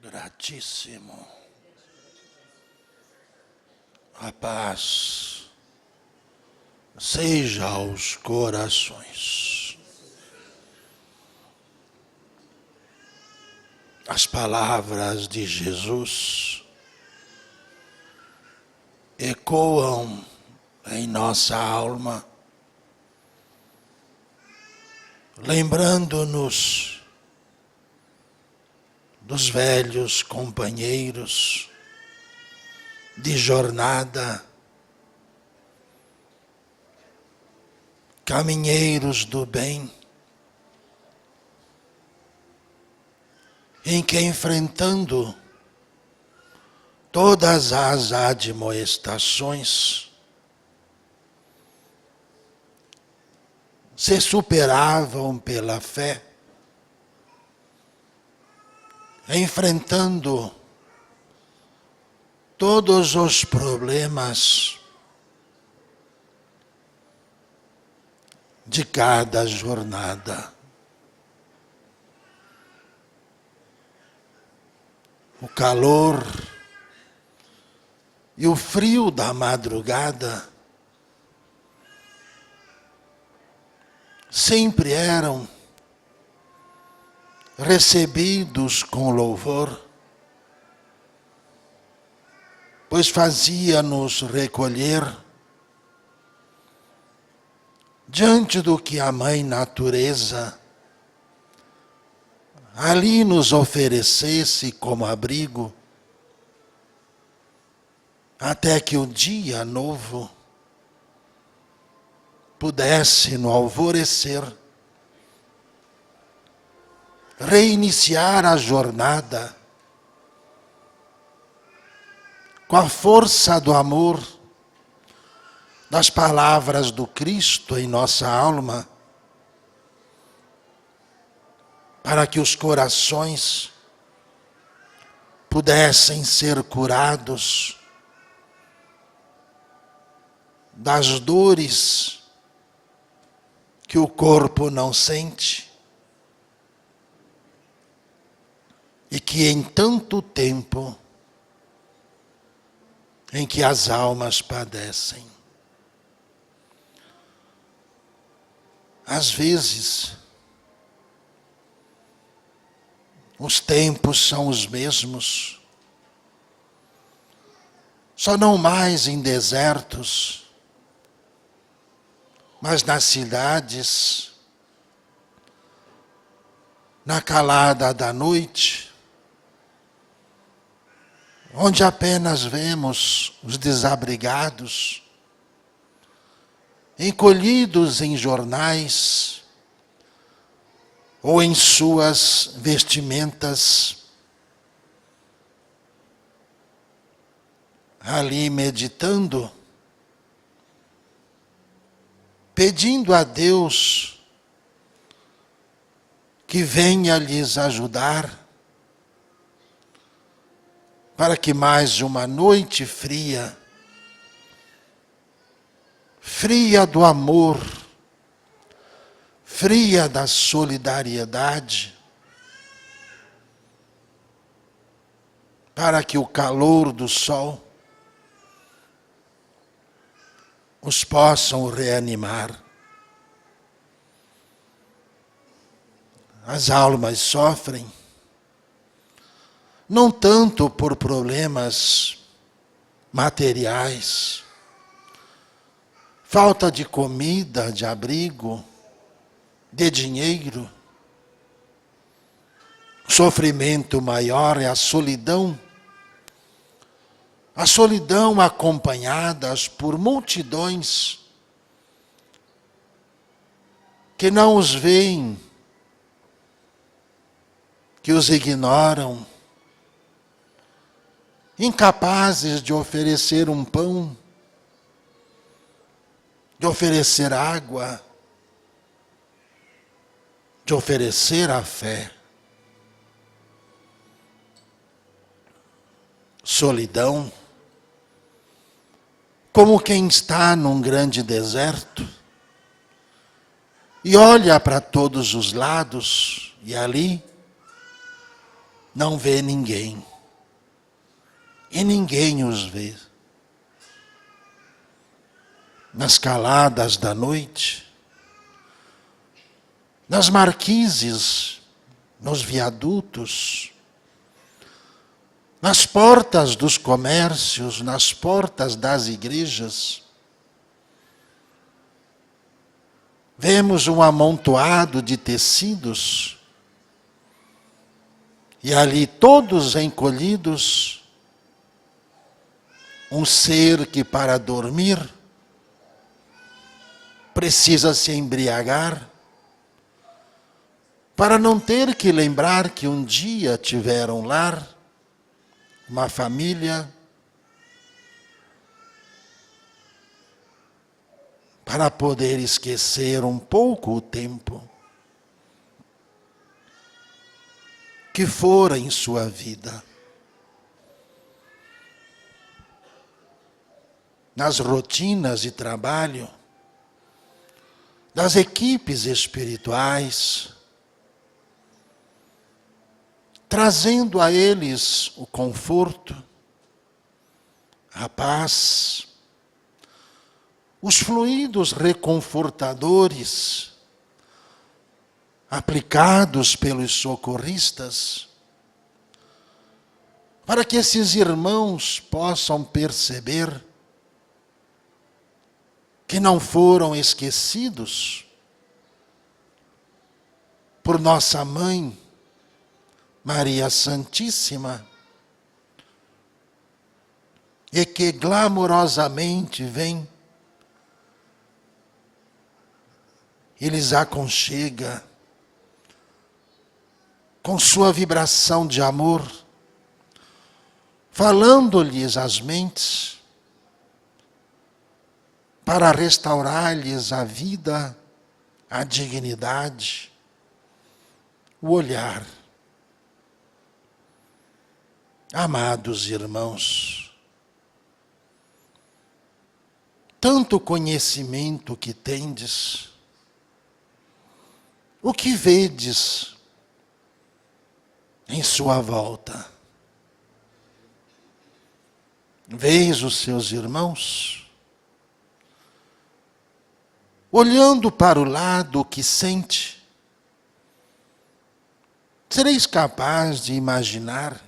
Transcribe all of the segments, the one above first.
Gratíssimo. A paz seja aos corações. As palavras de Jesus ecoam em nossa alma, lembrando-nos dos velhos companheiros de jornada, caminheiros do bem, em que, enfrentando todas as admoestações, se superavam pela fé, enfrentando todos os problemas de cada jornada. O calor e o frio da madrugada sempre eram recebidos com louvor, pois fazia-nos recolher diante do que a Mãe Natureza ali nos oferecesse como abrigo, até que o dia novo pudesse, no alvorecer, reiniciar a jornada com a força do amor, das palavras do Cristo em nossa alma, para que os corações pudessem ser curados das dores que o corpo não sente e que em tanto tempo em que as almas padecem. Às vezes, os tempos são os mesmos, só não mais em desertos, mas nas cidades, na calada da noite, onde apenas vemos os desabrigados, encolhidos em jornais ou em suas vestimentas, ali meditando, pedindo a Deus que venha lhes ajudar, para que mais uma noite fria, fria do amor, fria da solidariedade, para que o calor do sol os possam reanimar. As almas sofrem, não tanto por problemas materiais, falta de comida, de abrigo, de dinheiro. O sofrimento maior é a solidão acompanhadas por multidões que não os veem, que os ignoram, incapazes de oferecer um pão, de oferecer água, de oferecer a fé. Solidão, como quem está num grande deserto e olha para todos os lados e ali não vê ninguém. E ninguém os vê. Nas caladas da noite, nas marquises, nos viadutos, nas portas dos comércios, nas portas das igrejas, vemos um amontoado de tecidos e ali todos encolhidos, um ser que para dormir precisa se embriagar para não ter que lembrar que um dia tiveram um lar, uma família, para poder esquecer um pouco o tempo que fora em sua vida. Nas rotinas de trabalho, das equipes espirituais, trazendo a eles o conforto, a paz, os fluidos reconfortadores aplicados pelos socorristas, para que esses irmãos possam perceber que não foram esquecidos por nossa Mãe, Maria Santíssima, e que glamorosamente vem e lhes aconchega com sua vibração de amor, falando-lhes as mentes, para restaurar-lhes a vida, a dignidade, o olhar. Amados irmãos, tanto conhecimento que tendes, o que vedes em sua volta? Veis os seus irmãos? Olhando para o lado que sente, sereis capaz de imaginar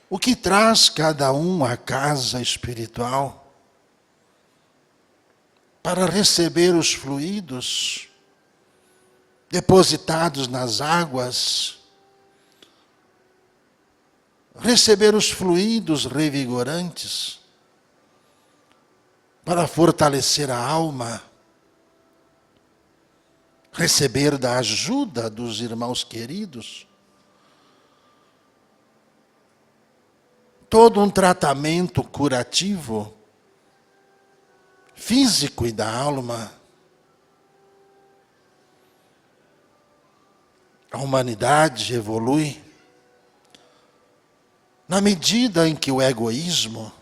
o que traz cada um à casa espiritual para receber os fluidos depositados nas águas, receber os fluidos revigorantes para fortalecer a alma, receber da ajuda dos irmãos queridos, todo um tratamento curativo, físico e da alma. A humanidade evolui na medida em que o egoísmo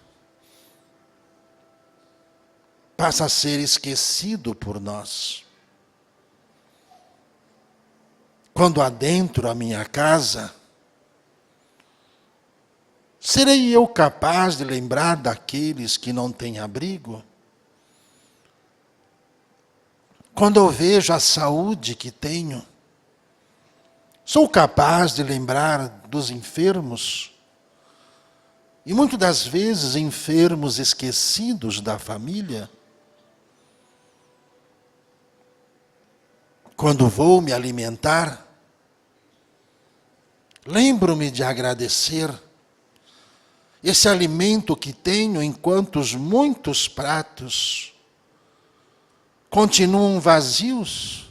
passa a ser esquecido por nós. Quando adentro a minha casa, serei eu capaz de lembrar daqueles que não têm abrigo? Quando eu vejo a saúde que tenho, sou capaz de lembrar dos enfermos? E muitas das vezes enfermos esquecidos da família? Quando vou me alimentar, lembro-me de agradecer esse alimento que tenho enquanto os muitos pratos continuam vazios.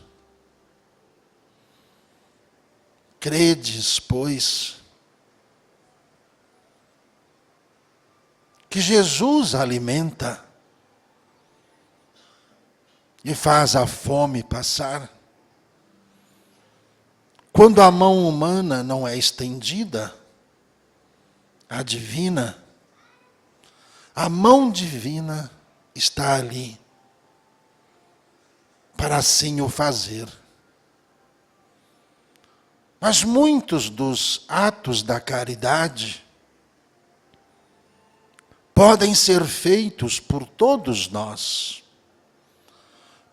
Credes, pois, que Jesus alimenta e faz a fome passar, quando a mão humana não é estendida, a divina, a mão divina está ali, para assim o fazer. Mas muitos dos atos da caridade podem ser feitos por todos nós.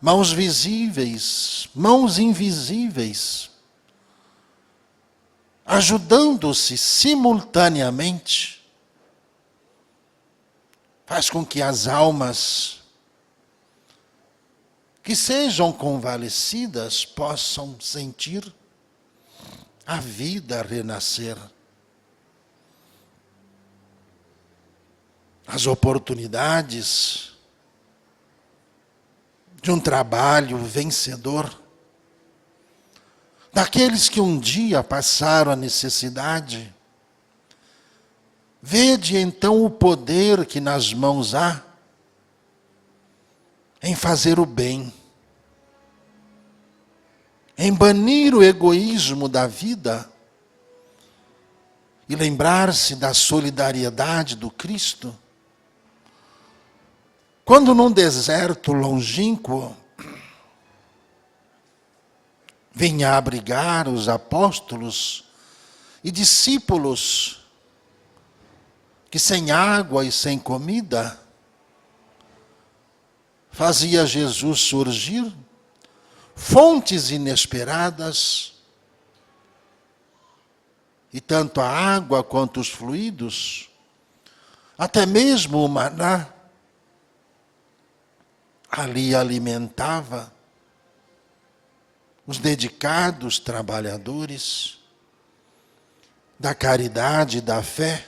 Mãos visíveis, mãos invisíveis, ajudando-se simultaneamente, faz com que as almas que sejam convalescidas possam sentir a vida renascer. As oportunidades de um trabalho vencedor, daqueles que um dia passaram a necessidade. Vede então o poder que nas mãos há em fazer o bem, em banir o egoísmo da vida e lembrar-se da solidariedade do Cristo. Quando num deserto longínquo vinha abrigar os apóstolos e discípulos que sem água e sem comida fazia Jesus surgir fontes inesperadas, e tanto a água quanto os fluidos, até mesmo o maná, ali alimentava os dedicados trabalhadores da caridade e da fé,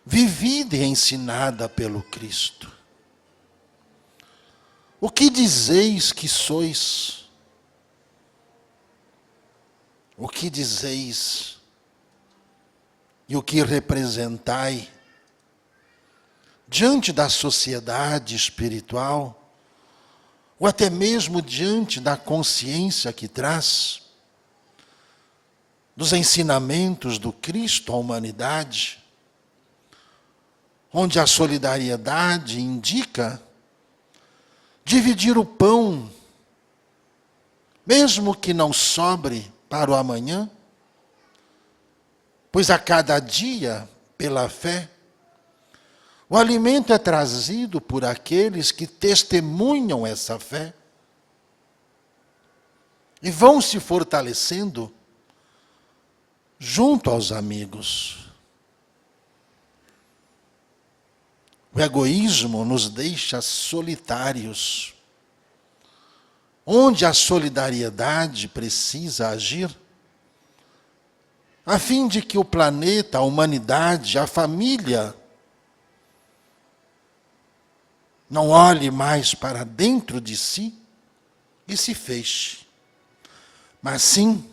vivida e ensinada pelo Cristo. O que dizeis que sois? O que dizeis e o que representai diante da sociedade espiritual, ou até mesmo diante da consciência que traz, dos ensinamentos do Cristo à humanidade, onde a solidariedade indica dividir o pão, mesmo que não sobre para o amanhã, pois a cada dia, pela fé, o alimento é trazido por aqueles que testemunham essa fé e vão se fortalecendo junto aos amigos. O egoísmo nos deixa solitários. Onde a solidariedade precisa agir, a fim de que o planeta, a humanidade, a família, não olhe mais para dentro de si e se feche, mas sim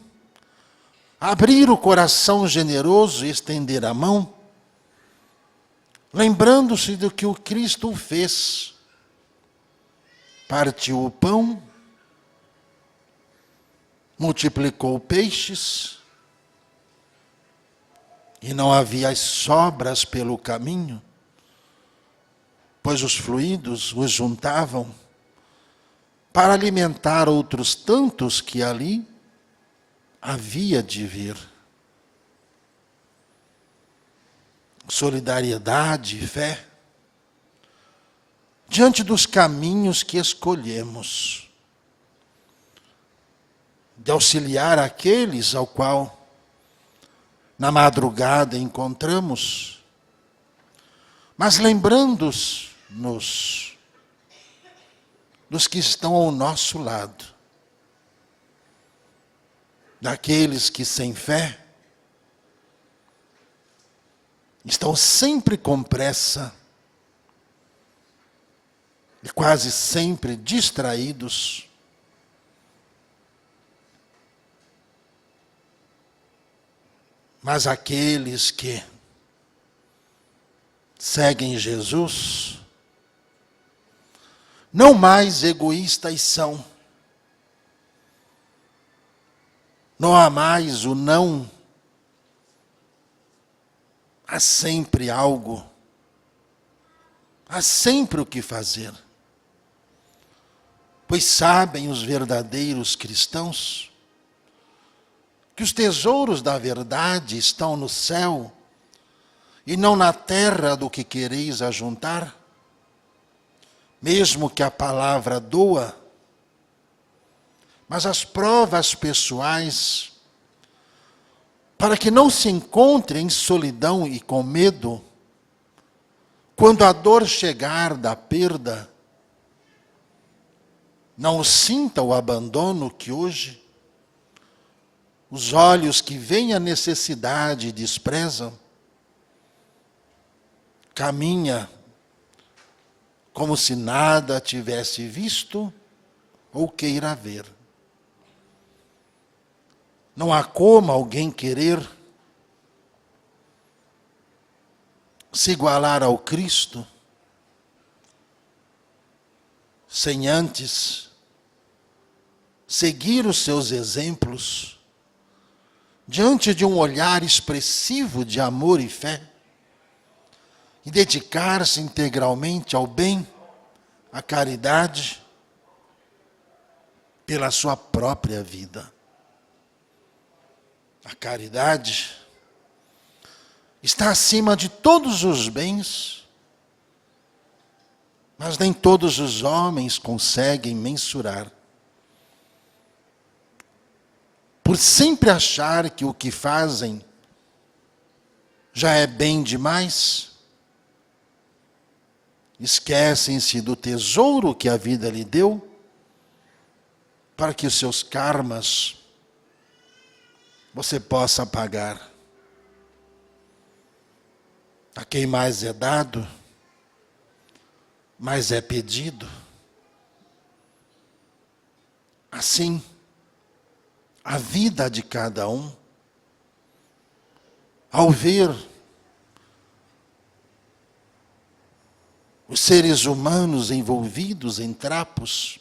abrir o coração generoso e estender a mão, lembrando-se do que o Cristo fez. Partiu o pão, multiplicou peixes, e não havia sobras pelo caminho, pois os fluidos os juntavam para alimentar outros tantos que ali havia de vir. Solidariedade e fé diante dos caminhos que escolhemos, de auxiliar aqueles ao qual na madrugada encontramos, mas lembrando-nos dos que estão ao nosso lado, daqueles que sem fé estão sempre com pressa e quase sempre distraídos, mas aqueles que seguem Jesus não mais egoístas são. Não há mais o não. Há sempre algo. Há sempre o que fazer. Pois sabem os verdadeiros cristãos que os tesouros da verdade estão no céu e não na terra do que quereis ajuntar? Mesmo que a palavra doa, mas as provas pessoais, para que não se encontre em solidão e com medo, quando a dor chegar da perda, não sinta o abandono que hoje os olhos que veem a necessidade desprezam. Caminha como se nada tivesse visto ou queira ver. Não há como alguém querer se igualar ao Cristo sem antes seguir os seus exemplos diante de um olhar expressivo de amor e fé e dedicar-se integralmente ao bem, à caridade, pela sua própria vida. A caridade está acima de todos os bens, mas nem todos os homens conseguem mensurar. Por sempre achar que o que fazem já é bem demais, esquecem-se do tesouro que a vida lhe deu, para que os seus karmas você possa pagar. A quem mais é dado, mais é pedido. Assim, a vida de cada um, ao ver os seres humanos envolvidos em trapos,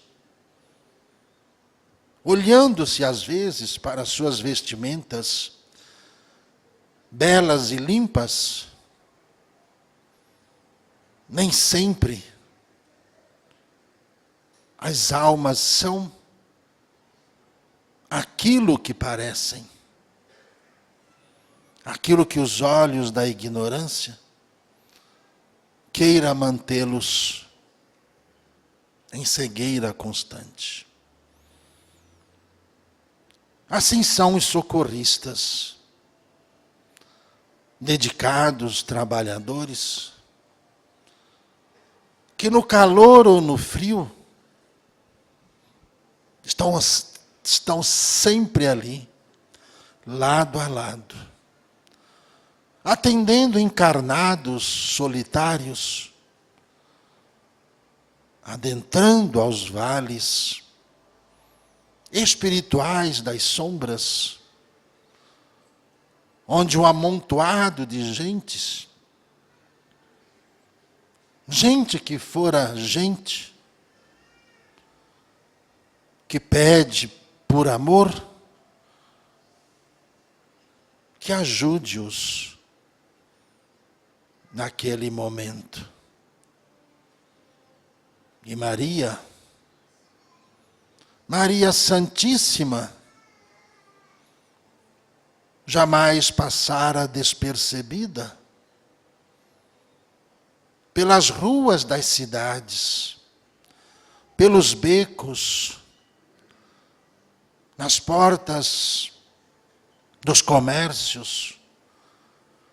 olhando-se às vezes para suas vestimentas belas e limpas, nem sempre as almas são aquilo que parecem, aquilo que os olhos da ignorância queira mantê-los em cegueira constante. Assim são os socorristas, dedicados, trabalhadores, que no calor ou no frio estão sempre ali, lado a lado, atendendo encarnados solitários, adentrando aos vales espirituais das sombras, onde um amontoado de gente que fora gente, que pede por amor, que ajude-os naquele momento. E Maria Santíssima, jamais passara despercebida pelas ruas das cidades, pelos becos, nas portas dos comércios,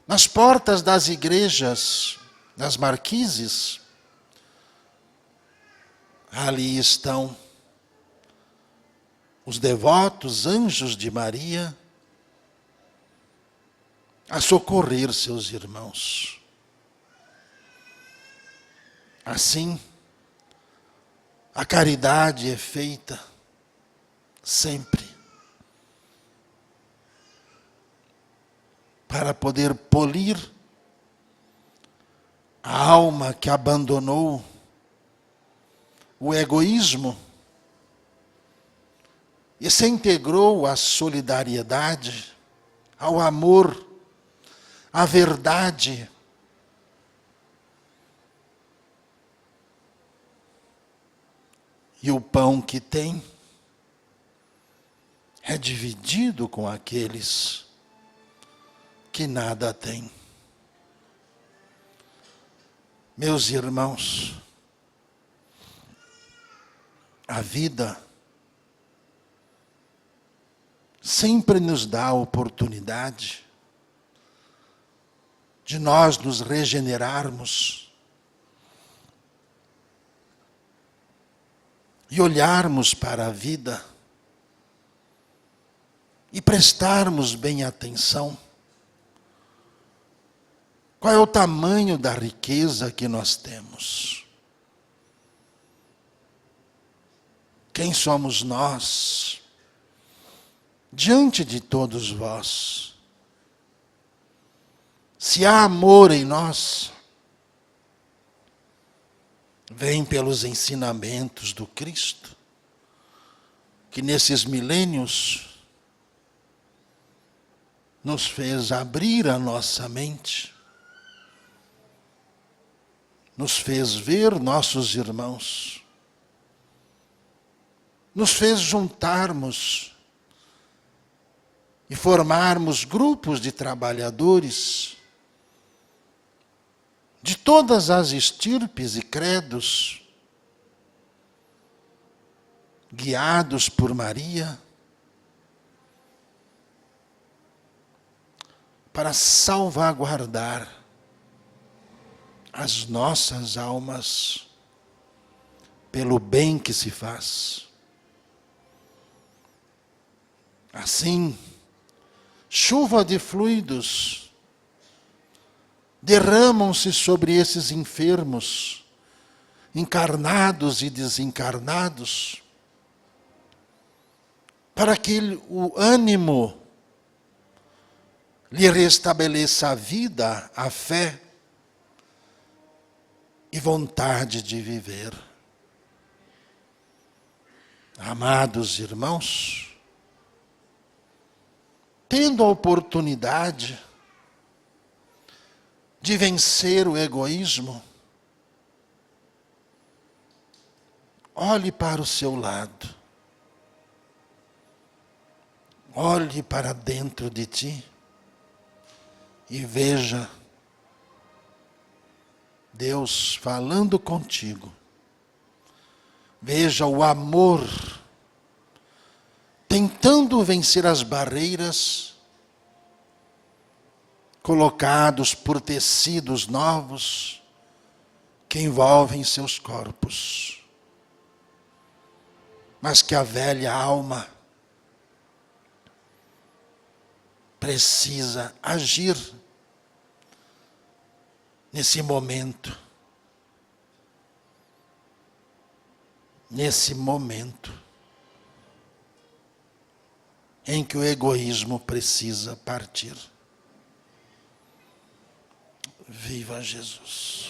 nas portas das igrejas, das marquises. Ali estão os devotos anjos de Maria a socorrer seus irmãos. Assim, a caridade é feita sempre para poder polir a alma que abandonou o egoísmo e se integrou à solidariedade, ao amor, à verdade. E o pão que tem é dividido com aqueles que nada têm. Meus irmãos, a vida sempre nos dá a oportunidade de nós nos regenerarmos e olharmos para a vida e prestarmos bem atenção. Qual é o tamanho da riqueza que nós temos? Quem somos nós diante de todos vós? Se há amor em nós, vem pelos ensinamentos do Cristo, que nesses milênios nos fez abrir a nossa mente, nos fez ver nossos irmãos, nos fez juntarmos e formarmos grupos de trabalhadores de todas as estirpes e credos, guiados por Maria, para salvaguardar as nossas almas pelo bem que se faz. Assim, chuva de fluidos derramam-se sobre esses enfermos, encarnados e desencarnados, para que o ânimo lhe restabeleça a vida, a fé e vontade de viver. Amados irmãos, tendo a oportunidade de vencer o egoísmo, olhe para o seu lado, olhe para dentro de ti e veja Deus falando contigo. Veja o amor tentando vencer as barreiras colocados por tecidos novos que envolvem seus corpos. Mas que a velha alma precisa agir nesse momento. Nesse momento em que o egoísmo precisa partir. Viva Jesus!